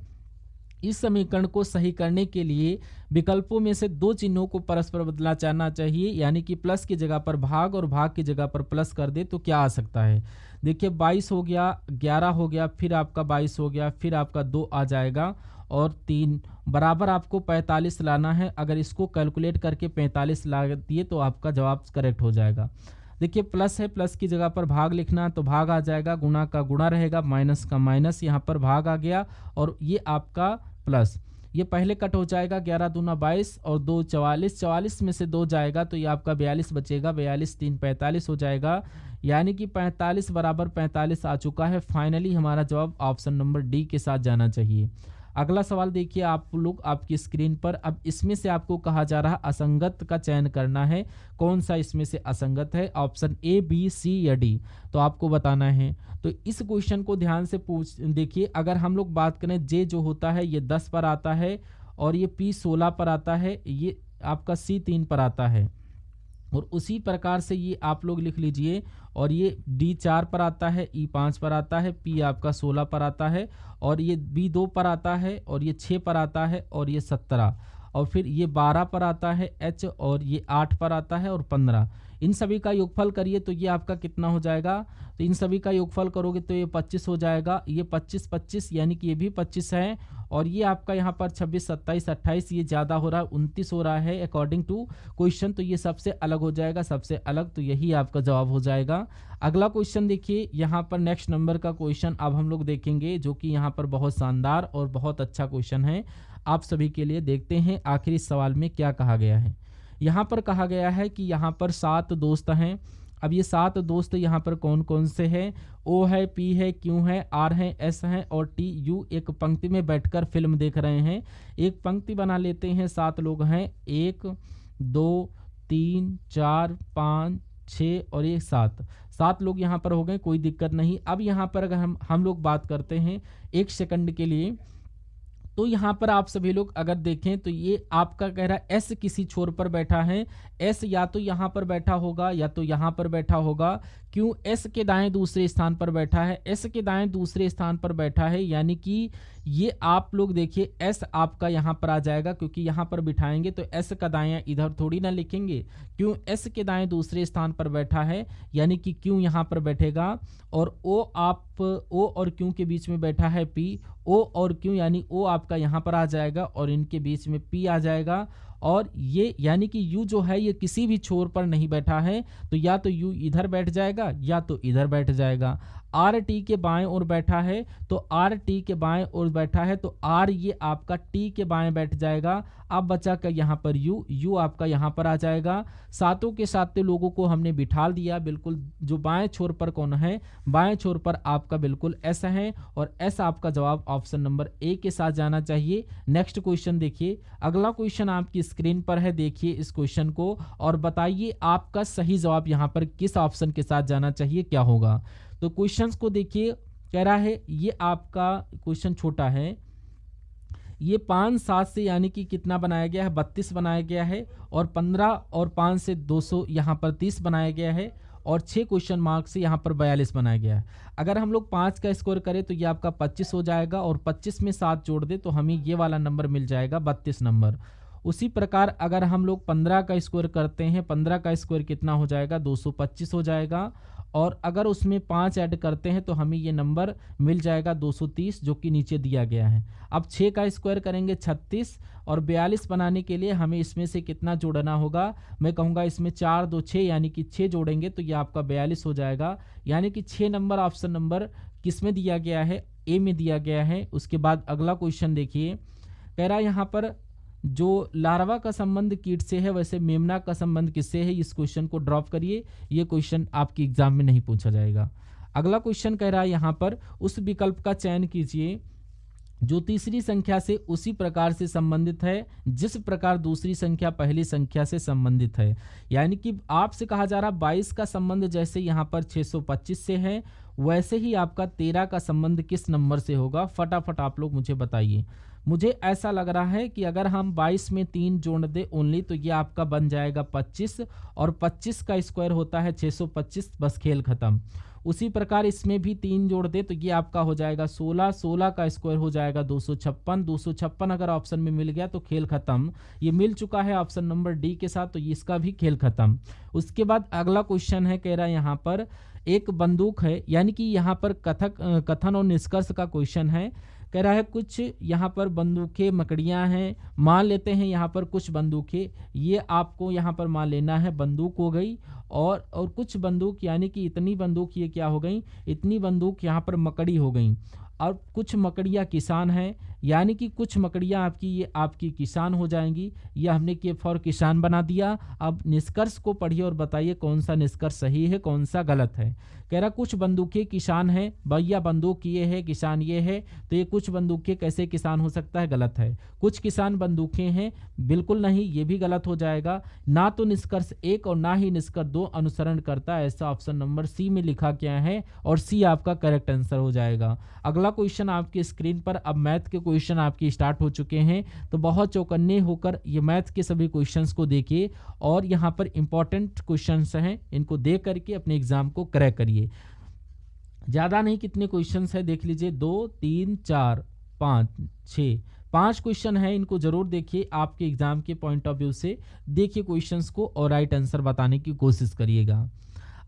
इस समीकरण को सही करने के लिए विकल्पों में से दो चिन्हों को परस्पर बदला जाना चाहिए, यानी कि प्लस की जगह पर भाग और भाग की जगह पर प्लस कर दे तो क्या आ सकता है। देखिए 22 हो गया, 11 हो गया, फिर आपका 22 हो गया, फिर आपका 2 आ जाएगा और 3 बराबर आपको 45 लाना है। अगर इसको कैलकुलेट करके 45 ला दिए तो आपका जवाब करेक्ट हो जाएगा। देखिए प्लस है, प्लस की जगह पर भाग लिखना तो भाग आ जाएगा, गुणा का गुणा रहेगा, माइनस का माइनस, यहाँ पर भाग आ गया और ये आपका प्लस। ये पहले कट हो जाएगा, 11 दूना 22 और 2 44, 44 में से 2 जाएगा तो ये आपका 42 बचेगा, 42 3 45 हो जाएगा, यानी कि 45 बराबर 45 आ चुका है। फाइनली हमारा जवाब ऑप्शन नंबर डी के साथ जाना चाहिए। अगला सवाल देखिए आप लोग आपकी स्क्रीन पर। अब इसमें से आपको कहा जा रहा है असंगत का चयन करना है, कौन सा इसमें से असंगत है, ऑप्शन ए बी सी या डी, तो आपको बताना है। तो इस क्वेश्चन को ध्यान से देखिए। अगर हम लोग बात करें जे जो होता है ये 10 पर आता है और ये पी 16 पर आता है, ये आपका सी 3 पर आता है, और उसी प्रकार से ये आप लोग लिख लीजिए, और ये डी 4 पर आता है, ई 5 पर आता है, पी आपका 16 पर आता है, और ये बी 2 पर आता है, और ये 6 पर आता है, और ये 17, और फिर ये 12 पर आता है एच, और ये 8 पर आता है और 15। इन सभी का योगफल करिए तो ये आपका कितना हो जाएगा, तो इन सभी का योगफल करोगे तो ये 25 हो जाएगा। ये 25 25 यानी कि ये भी 25 है, और ये आपका यहाँ पर 26 27 28 ये ज़्यादा हो रहा है, 29 हो रहा है अकॉर्डिंग टू क्वेश्चन, तो ये सबसे अलग हो जाएगा, सबसे अलग, तो यही आपका जवाब हो जाएगा। अगला क्वेश्चन देखिए, यहाँ पर नेक्स्ट नंबर का क्वेश्चन अब हम लोग देखेंगे, जो कि यहाँ पर बहुत शानदार और बहुत अच्छा क्वेश्चन है आप सभी के लिए। देखते हैं आखिरी सवाल में क्या कहा गया है। यहाँ पर कहा गया है कि यहाँ पर 7 दोस्त हैं। अब ये 7 दोस्त यहाँ पर कौन कौन से हैं? ओ है, पी है, क्यू है, आर है, एस है और टी यू एक पंक्ति में बैठकर फिल्म देख रहे हैं। एक पंक्ति बना लेते हैं, 7 लोग हैं, 1 2 3 4 5 6 और ये 7 लोग यहाँ पर हो गए, कोई दिक्कत नहीं। अब यहाँ पर अगर हम लोग बात करते हैं 1 सेकंड के लिए, तो यहाँ पर आप सभी लोग अगर देखें तो ये आपका कह रहा है एस किसी छोर पर बैठा है। एस या तो यहाँ पर बैठा होगा या तो यहाँ पर बैठा होगा। क्यों? एस के दाएं दूसरे स्थान पर बैठा है, एस के दाएं दूसरे स्थान पर बैठा है, यानी कि ये आप लोग देखिए एस आपका यहाँ पर आ जाएगा, क्योंकि यहाँ पर बिठाएंगे तो एस का दायां इधर थोड़ी ना लिखेंगे। क्यों? एस के दाएं दूसरे स्थान पर बैठा है, यानी कि क्यों यहाँ पर बैठेगा, और ओ और क्यों के बीच में बैठा है पी। ओ और क्यों यानी ओ आपका यहाँ पर आ जाएगा और इनके बीच में पी आ जाएगा, और ये यानी कि यू जो है ये किसी भी छोर पर नहीं बैठा है, तो या तो यू इधर बैठ जाएगा या तो इधर बैठ जाएगा। आर टी के बाएं ओर बैठा है, तो आर टी के बाएं ओर बैठा है तो आर ये आपका टी के बाएं बैठ जाएगा। अब बचा कर यहाँ पर यू आपका यहाँ पर आ जाएगा। सातों के सातों लोगों को हमने बिठा दिया, बिल्कुल जो बाएं छोर पर कौन है, बाएं छोर पर आपका बिल्कुल एस है, और एस आपका जवाब ऑप्शन नंबर ए के साथ जाना चाहिए। नेक्स्ट क्वेश्चन देखिए, अगला क्वेश्चन आपकी स्क्रीन पर है, देखिए इस क्वेश्चन को और बताइए आपका सही जवाब यहाँ पर किस ऑप्शन के साथ जाना चाहिए, क्या होगा। तो क्वेश्चंस को देखिए, कह रहा है ये आपका क्वेश्चन छोटा है, ये 5 7 से यानी कि कितना बनाया गया है, 32 बनाया गया है, और 15 और 5 से 200 यहाँ पर 30 बनाया गया है, और 6 क्वेश्चन मार्क से यहाँ पर 42 बनाया गया है। अगर हम लोग 5 का स्कोर करें तो ये आपका 25 हो जाएगा, और 25 में 7 जोड़ दे तो हमें ये वाला नंबर मिल जाएगा 32 नंबर। उसी प्रकार अगर हम लोग 15 का स्कोर करते हैं, 15 का स्कोर कितना हो जाएगा, 225 हो जाएगा, और अगर उसमें 5 ऐड करते हैं तो हमें ये नंबर मिल जाएगा 230, जो कि नीचे दिया गया है। अब 6 का स्क्वायर करेंगे 36, और 42 बनाने के लिए हमें इसमें से कितना जोड़ना होगा, मैं कहूँगा इसमें 4 2 6 यानी कि 6 जोड़ेंगे तो ये आपका 42 हो जाएगा। यानी कि 6 नंबर ऑप्शन नंबर किस में दिया गया है, ए में दिया गया है। उसके बाद अगला क्वेश्चन देखिए, कह रहा है यहाँ पर जो लार्वा का संबंध कीट से है वैसे मेमना का संबंध किससे है। इस क्वेश्चन को ड्रॉप करिए, ये क्वेश्चन आपके एग्जाम में नहीं पूछा जाएगा। अगला क्वेश्चन कह रहा है यहाँ पर उस विकल्प का चयन कीजिए जो तीसरी संख्या से उसी प्रकार से संबंधित है जिस प्रकार दूसरी संख्या पहली संख्या से संबंधित है। यानी कि आपसे कहा जा रहा 22 का संबंध जैसे यहाँ पर 625 से है, वैसे ही आपका 13 का संबंध किस नंबर से होगा, फटाफट आप लोग मुझे बताइए। मुझे ऐसा लग रहा है कि अगर हम 22 में 3 जोड़ दे ओनली तो ये आपका बन जाएगा 25, और 25 का स्क्वायर होता है 625, बस खेल खत्म। उसी प्रकार इसमें भी 3 जोड़ दे तो ये आपका हो जाएगा 16, 16 का स्क्वायर हो जाएगा 256, 256 अगर ऑप्शन में मिल गया तो खेल खत्म। ये मिल चुका है ऑप्शन नंबर डी के साथ, तो इसका भी खेल खत्म। उसके बाद अगला क्वेश्चन है, कह रहा है यहाँ पर एक बंदूक है, यानी कि यहाँ पर कथन और निष्कर्ष का क्वेश्चन है। कह रहा है कुछ यहाँ पर बंदूकें मकड़ियाँ हैं, मान लेते हैं यहाँ पर कुछ बंदूकें, ये आपको यहाँ पर मान लेना है बंदूक हो गई, और कुछ बंदूक यानी कि इतनी बंदूक ये क्या हो गई, इतनी बंदूक यहाँ पर मकड़ी हो गई। और कुछ मकड़ियाँ किसान हैं, यानी कि कुछ मकड़ियाँ आपकी ये आपकी किसान हो जाएंगी। ये हमने के फॉर किसान बना दिया। अब निष्कर्ष को पढ़िए और बताइए कौन सा निष्कर्ष सही है कौन सा गलत है। कह रहा कुछ बंदूकें किसान है, भैया बंदूक ये है किसान ये है, तो ये कुछ बंदूकें कैसे किसान हो सकता है, गलत है। कुछ किसान बंदूकें हैं, बिल्कुल नहीं, ये भी गलत हो जाएगा। ना तो निष्कर्ष 1 और ना ही निष्कर्ष 2 अनुसरण करता है, ऐसा ऑप्शन नंबर सी में लिखा गया है, और सी आपका करेक्ट आंसर हो जाएगा। अगला क्वेश्चन आपकी स्क्रीन पर, अब मैथ के क्वेश्चन आपके स्टार्ट हो चुके हैं, तो बहुत चौकन्ने होकर ये मैथ के सभी क्वेश्चंस को देखिए, और यहाँ पर इंपॉर्टेंट क्वेश्चंस हैं, इनको देख करके अपने एग्जाम को क्रैक करिए। ज्यादा नहीं, कितने क्वेश्चंस है देख लीजिए, 2 3 4 5 6 5 क्वेश्चन है, इनको जरूर देखिए आपके एग्जाम के पॉइंट ऑफ व्यू से। देखिए क्वेश्चंस को और राइट आंसर बताने की कोशिश करिएगा।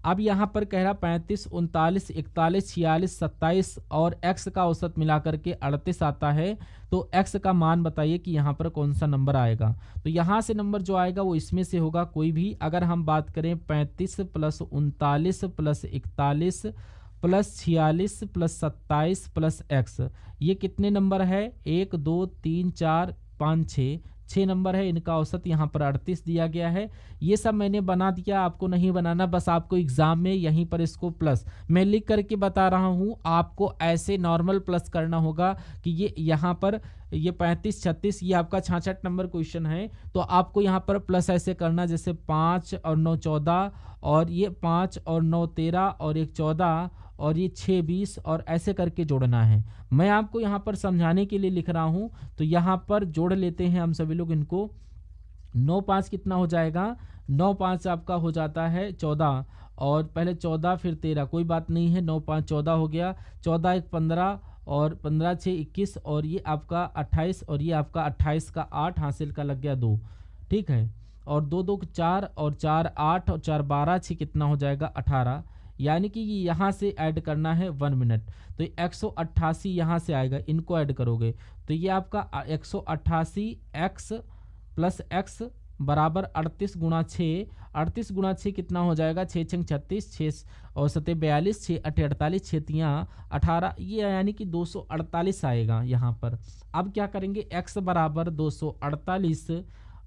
अब यहाँ पर कह रहा 35 39 41 46 27 और x का औसत मिलाकर के 38 आता है, तो x का मान बताइए कि यहाँ पर कौन सा नंबर आएगा। तो यहाँ से नंबर जो आएगा वो इसमें से होगा कोई भी। अगर हम बात करें 35 plus 39 plus 41 plus 46 plus 27 plus x, ये कितने नंबर है, 1 2 3 4 5 6 नंबर है। इनका औसत यहाँ पर 38 दिया गया है। ये सब मैंने बना दिया, आपको नहीं बनाना, बस आपको एग्जाम में यहीं पर इसको प्लस मैं लिख करके बता रहा हूँ, आपको ऐसे नॉर्मल प्लस करना होगा कि ये यहाँ पर ये 35 36 ये आपका 66 नंबर क्वेश्चन है, तो आपको यहाँ पर प्लस ऐसे करना जैसे 5 और 9 14, और ये 5 और 9 13 और 1 14 और ये 6 20 और ऐसे करके जोड़ना है। मैं आपको यहाँ पर समझाने के लिए लिख रहा हूँ, तो यहाँ पर जोड़ लेते हैं हम सभी लोग इनको। 9 5 कितना हो जाएगा, 9 5 आपका हो जाता है 14, और पहले 14 फिर 13, कोई बात नहीं है, 9 5 14 हो गया, 14 1 15 और 15 6 21 और ये आपका 28 और ये आपका 28 का 8 हासिल का लग गया 2, ठीक है। और 2 2 4 और 4 8 और 4 12 6 कितना हो जाएगा 18, यानी कि यहाँ से ऐड करना है 1 मिनट, तो 188 यहाँ से आएगा, इनको ऐड करोगे तो ये आपका 188 x प्लस x बराबर 38 गुणा 6, 38 गुणा 6 कितना हो जाएगा, 6 6 36 6 और 7 42 6 8 48 6 3 18, ये यानी कि 248 आएगा यहाँ पर। अब क्या करेंगे, x बराबर 248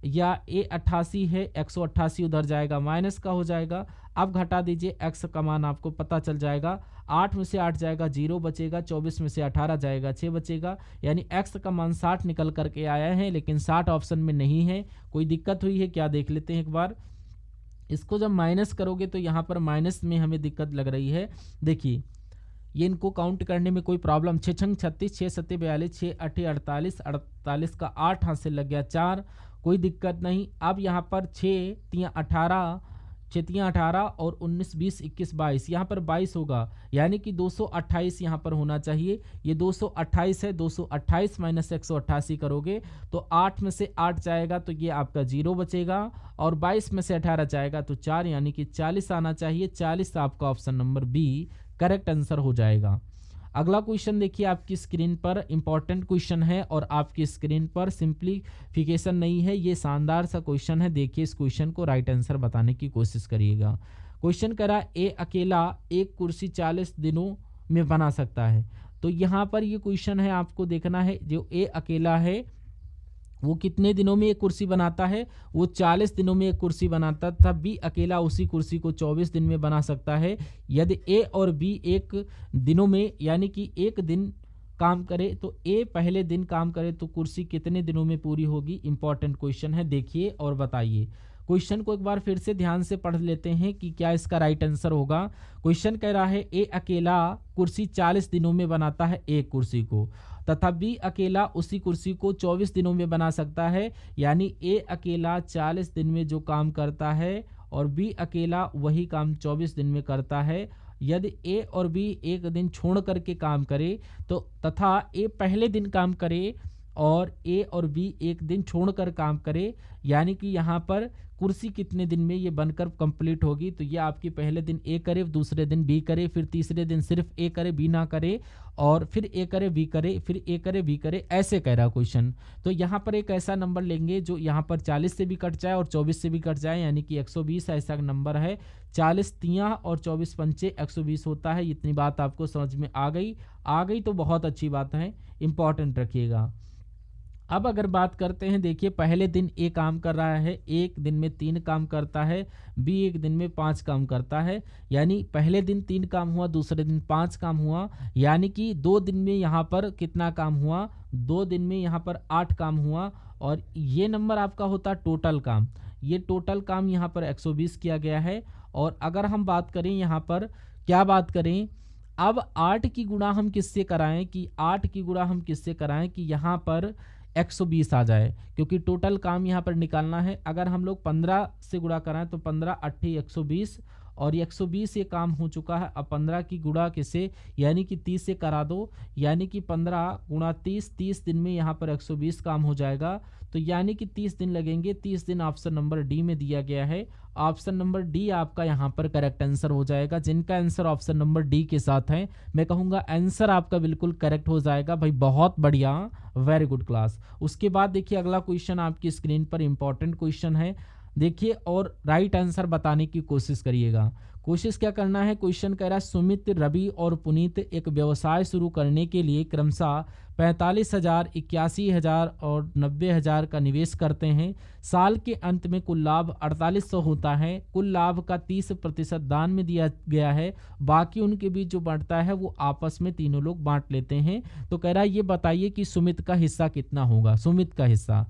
या a 88 है, 188 उधर जाएगा माइनस का हो जाएगा। अब घटा दीजिए, x का मान आपको पता चल जाएगा, 8 में से 8 जाएगा 0 बचेगा, 24 में से 18 जाएगा 6 बचेगा, यानी x का मान 60 निकल करके आया है, लेकिन 60 ऑप्शन में नहीं है। कोई दिक्कत हुई है क्या, देख लेते हैं एक बार। इसको जब माइनस करोगे तो यहाँ पर माइनस में हमें दिक्कत लग रही है। देखिए ये इनको काउंट करने में कोई प्रॉब्लम, 6 6 36 6 7 42 6 8 48 48 का 8 हाथ से लग गया 4, कोई दिक्कत नहीं। अब यहाँ पर 6 3 18 छतियाँ 18 और 19 20 21 22, यहाँ पर 22 होगा यानी कि 228 यहाँ पर होना चाहिए। ये 228 है, 228 माइनस 188 करोगे तो 8 में से 8 जाएगा तो ये आपका 0 बचेगा और 22 में से 18 जाएगा तो 4 यानी कि 40 आना चाहिए। 40 आपका option number B correct answer हो जाएगा। अगला क्वेश्चन देखिए आपकी स्क्रीन पर, इंपॉर्टेंट क्वेश्चन है और आपकी स्क्रीन पर सिंप्लीफिकेशन नहीं है, ये शानदार सा क्वेश्चन है। देखिए इस क्वेश्चन को राइट आंसर बताने की कोशिश करिएगा। क्वेश्चन करा ए अकेला एक कुर्सी 40 दिनों में बना सकता है। तो यहाँ पर ये क्वेश्चन है, आपको देखना है जो ए अकेला है वो कितने दिनों में एक कुर्सी बनाता है, वो 40 दिनों में एक कुर्सी बनाता था। बी अकेला उसी कुर्सी को 24 दिन में बना सकता है। यदि ए और बी एक दिनों में यानी कि एक दिन काम करे तो ए पहले दिन काम करे तो कुर्सी कितने दिनों में पूरी होगी। इंपॉर्टेंट क्वेश्चन है, देखिए और बताइए। क्वेश्चन को एक बार फिर से ध्यान से पढ़ लेते हैं कि क्या इसका राइट आंसर होगा। क्वेश्चन कह रहा है ए अकेला कुर्सी 40 दिनों में बनाता है एक कुर्सी को, तथा बी अकेला उसी कुर्सी को 24 दिनों में बना सकता है। यानी ए अकेला 40 दिन में जो काम करता है और बी अकेला वही काम 24 दिन में करता है। यदि ए और बी एक दिन छोड़ करके काम करे तो तथा ए पहले दिन काम करे और ए और बी एक दिन छोड़कर काम करे, यानी कि यहाँ पर कुर्सी कितने दिन में ये बनकर कंप्लीट होगी। तो ये आपकी पहले दिन ए करे, दूसरे दिन बी करे, फिर तीसरे दिन सिर्फ ए करे बी ना करे, और फिर ए करे बी करे, फिर ए करे बी करे, ऐसे कह रहा क्वेश्चन। तो यहाँ पर एक ऐसा नंबर लेंगे जो यहाँ पर 40 से भी कट जाए और 24 से भी कट जाए, यानी कि 120 ऐसा नंबर है। 40 तियाँ और 24 पंचे 120 होता है। इतनी बात आपको समझ में आ गई तो बहुत अच्छी बात है, इंपॉर्टेंट रखिएगा। अब अगर बात करते हैं, देखिए पहले दिन ए काम कर रहा है, एक दिन में 3 काम करता है, बी एक दिन में 5 काम करता है। यानी पहले दिन 3 काम हुआ, दूसरे दिन 5 काम हुआ, यानी कि 2 दिन में यहाँ पर कितना काम हुआ, 2 दिन में यहाँ पर 8 काम हुआ। और ये नंबर आपका होता टोटल काम, ये टोटल काम यहाँ पर 120 किया गया है। और अगर हम बात करें यहाँ पर क्या बात करें, अब 8 की गुणा हम किससे कराएं कि 8 की गुणा हम किससे कराएं कि यहाँ पर 120 आ जाए, क्योंकि टोटल काम यहाँ पर निकालना है। अगर हम लोग 15 से गुणा कराएं तो 15 8 120, और 120 ये काम हो चुका है। अब 15 की गुणा किसे यानी कि 30 से करा दो, यानी कि 15 गुणा 30 दिन में यहाँ पर 120 काम हो जाएगा। तो यानी कि 30 दिन लगेंगे। 30 दिन ऑप्शन नंबर डी में दिया गया है। ऑप्शन नंबर डी आपका यहाँ पर करेक्ट आंसर हो जाएगा। जिनका आंसर ऑप्शन नंबर डी के साथ है, मैं कहूँगा आंसर आपका बिल्कुल करेक्ट हो जाएगा भाई, बहुत बढ़िया, वेरी गुड क्लास। उसके बाद देखिए अगला क्वेश्चन आपकी स्क्रीन पर इंपॉर्टेंट क्वेश्चन है, देखिए और राइट आंसर बताने की कोशिश करिएगा। कोशिश क्या करना है, क्वेश्चन कह रहा है सुमित, रवि और पुनीत एक व्यवसाय शुरू करने के लिए क्रमशः 45,000, 81,000 और 90,000 का निवेश करते हैं। साल के अंत में कुल लाभ 4800 होता है। कुल लाभ का 30% दान में दिया गया है, बाकी उनके बीच जो बढ़ता है वो आपस में तीनों लोग बांट लेते हैं। तो कह रहा है ये बताइए कि सुमित का हिस्सा कितना होगा। सुमित का हिस्सा,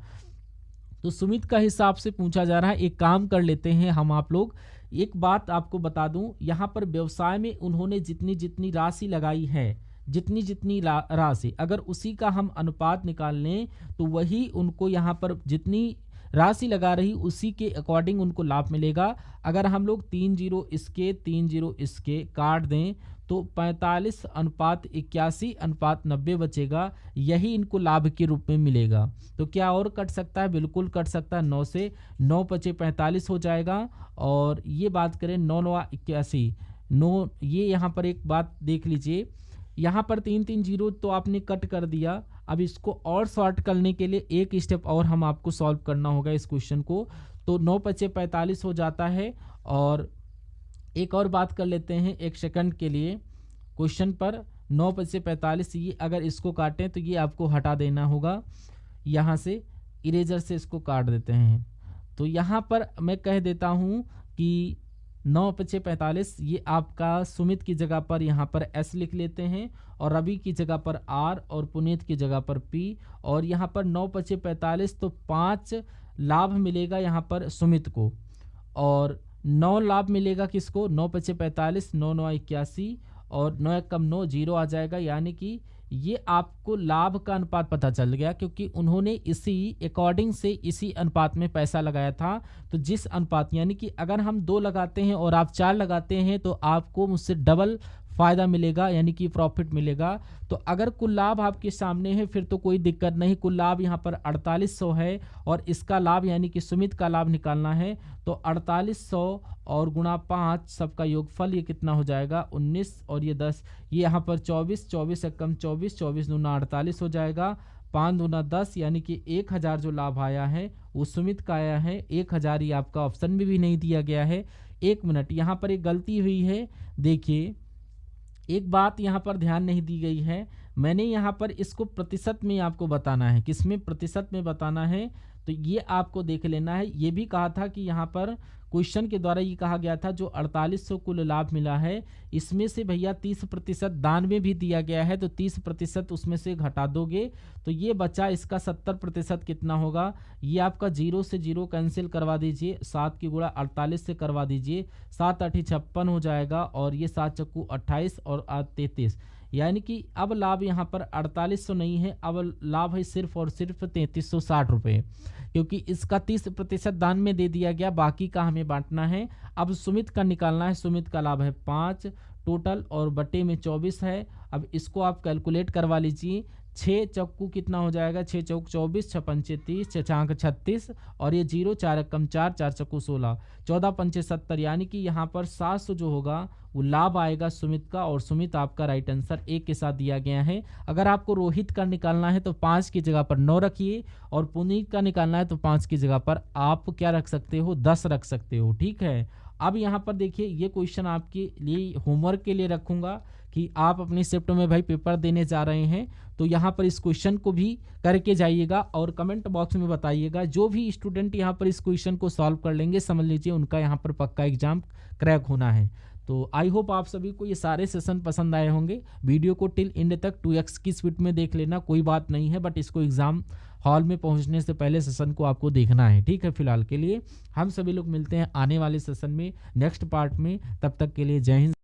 तो सुमित का हिस्सा आपसे पूछा जा रहा है। एक काम कर लेते हैं हम आप लोग, एक बात आपको बता दूं, यहाँ पर व्यवसाय में उन्होंने जितनी जितनी राशि लगाई है, जितनी जितनी राशि, अगर उसी का हम अनुपात निकाल लें तो वही उनको यहाँ पर जितनी राशि लगा रही उसी के अकॉर्डिंग उनको लाभ मिलेगा। अगर हम लोग 3 जीरो इसके काट दें तो 45:81:90 बचेगा, यही इनको लाभ के रूप में मिलेगा। तो क्या और कट सकता है, बिल्कुल कट सकता है। 9 से 9 पचे 45 हो जाएगा। और ये बात करें 9 9 81 9, ये यहाँ पर एक बात देख लीजिए, यहाँ पर 3 जीरो तो आपने कट कर दिया। अब इसको और शॉर्ट करने के लिए एक स्टेप और हम आपको सॉल्व करना होगा इस क्वेश्चन को। तो 9 पचे 45 हो जाता है। और एक और बात कर लेते हैं एक सेकंड के लिए, क्वेश्चन पर 9 पचे 45, ये अगर इसको काटें तो ये आपको हटा देना होगा, यहाँ से इरेजर से इसको काट देते हैं। तो यहाँ पर मैं कह देता हूँ कि 9 पचे 45, ये आपका सुमित की जगह पर यहाँ पर एस लिख लेते हैं, और रवि की जगह पर आर, और पुनीत की जगह पर पी। और यहाँ पर 9 पचे 45 तो 5 लाभ मिलेगा यहाँ पर सुमित को, और 9 लाभ मिलेगा किसको, 9 पचे 45, 9 9 81, और 9 कम 9 जीरो आ जाएगा, यानी कि ये आपको लाभ का अनुपात पता चल गया, क्योंकि उन्होंने इसी अकॉर्डिंग से इसी अनुपात में पैसा लगाया था। तो जिस अनुपात, यानी कि अगर हम 2 लगाते हैं और आप 4 लगाते हैं तो आपको मुझसे डबल फ़ायदा मिलेगा, यानी कि प्रॉफिट मिलेगा। तो अगर कुल लाभ आपके सामने है फिर तो कोई दिक्कत नहीं। कुल लाभ यहाँ पर 4800 है और इसका लाभ यानी कि सुमित का लाभ निकालना है। तो 4800 और गुणा 5 सबका योगफल ये कितना हो जाएगा 19 और ये 10, ये यहाँ पर 24, 24 एकम 24, 24 दूना 48 हो जाएगा। 5 दूना 10, यानी कि 1000 जो लाभ आया है वो सुमित का आया है। 1000 ये आपका ऑप्शन में भी नहीं दिया गया है। 1 मिनट, यहाँ पर एक गलती हुई है। देखिए एक बात यहाँ पर ध्यान नहीं दी गई है, मैंने यहाँ पर इसको प्रतिशत में आपको बताना है। किसमें? प्रतिशत में बताना है। तो ये आपको देख लेना है। ये भी कहा था कि यहाँ पर क्वेश्चन के द्वारा ये कहा गया था जो 4800 कुल लाभ मिला है इसमें से भैया 30% दान में भी दिया गया है, तो 30% उसमें से घटा दोगे तो ये बचा इसका 70% कितना होगा। ये आपका 0 से 0 कैंसिल करवा दीजिए, 7 की गुणा 48 से करवा दीजिए, 7 8 56 हो जाएगा और ये 7 चक्कू 28 और 8 33, यानी कि अब लाभ यहाँ पर 4800 नहीं है, अब लाभ है सिर्फ और सिर्फ 3360 रुपये, क्योंकि इसका 30% दान में दे दिया गया, बाकी का हमें बांटना है। अब सुमित का निकालना है। सुमित का लाभ है 5 टोटल और बटे में 24 है। अब इसको आप कैलकुलेट करवा लीजिए। 6 चक्कू कितना हो जाएगा, 6 चौक 24, 6 पंचे 30, 6 चांक 36 और ये 0 4 एकम 4, 4 चक्कू 16, 14 पंचे 70, यानी कि यहाँ पर 700 जो होगा वो लाभ आएगा सुमित का। और सुमित आपका राइट आंसर 1 के साथ दिया गया है। अगर आपको रोहित का निकालना है तो 5 की जगह पर 9 रखिए और पुनीत का निकालना है तो 5 की जगह पर आप क्या रख सकते हो, 10 रख सकते हो। ठीक है, अब यहाँ पर देखिए ये क्वेश्चन आपके लिए होमवर्क के लिए रखूंगा कि आप अपनी शिफ्ट में भाई पेपर देने जा रहे हैं तो यहाँ पर इस क्वेश्चन को भी करके जाइएगा और कमेंट बॉक्स में बताइएगा। जो भी स्टूडेंट यहाँ पर इस क्वेश्चन को सॉल्व कर लेंगे समझ लीजिए उनका यहाँ पर पक्का एग्जाम क्रैक होना है। तो आई होप आप सभी को ये सारे सेशन पसंद आए होंगे। वीडियो को टिल एंड तक 2x की स्पीड में देख लेना, कोई बात नहीं है, बट इसको एग्जाम हॉल में पहुंचने से पहले सेशन को आपको देखना है। ठीक है, फिलहाल के लिए हम सभी लोग मिलते हैं आने वाले सेशन में नेक्स्ट पार्ट में। तब तक के लिए जय हिंद।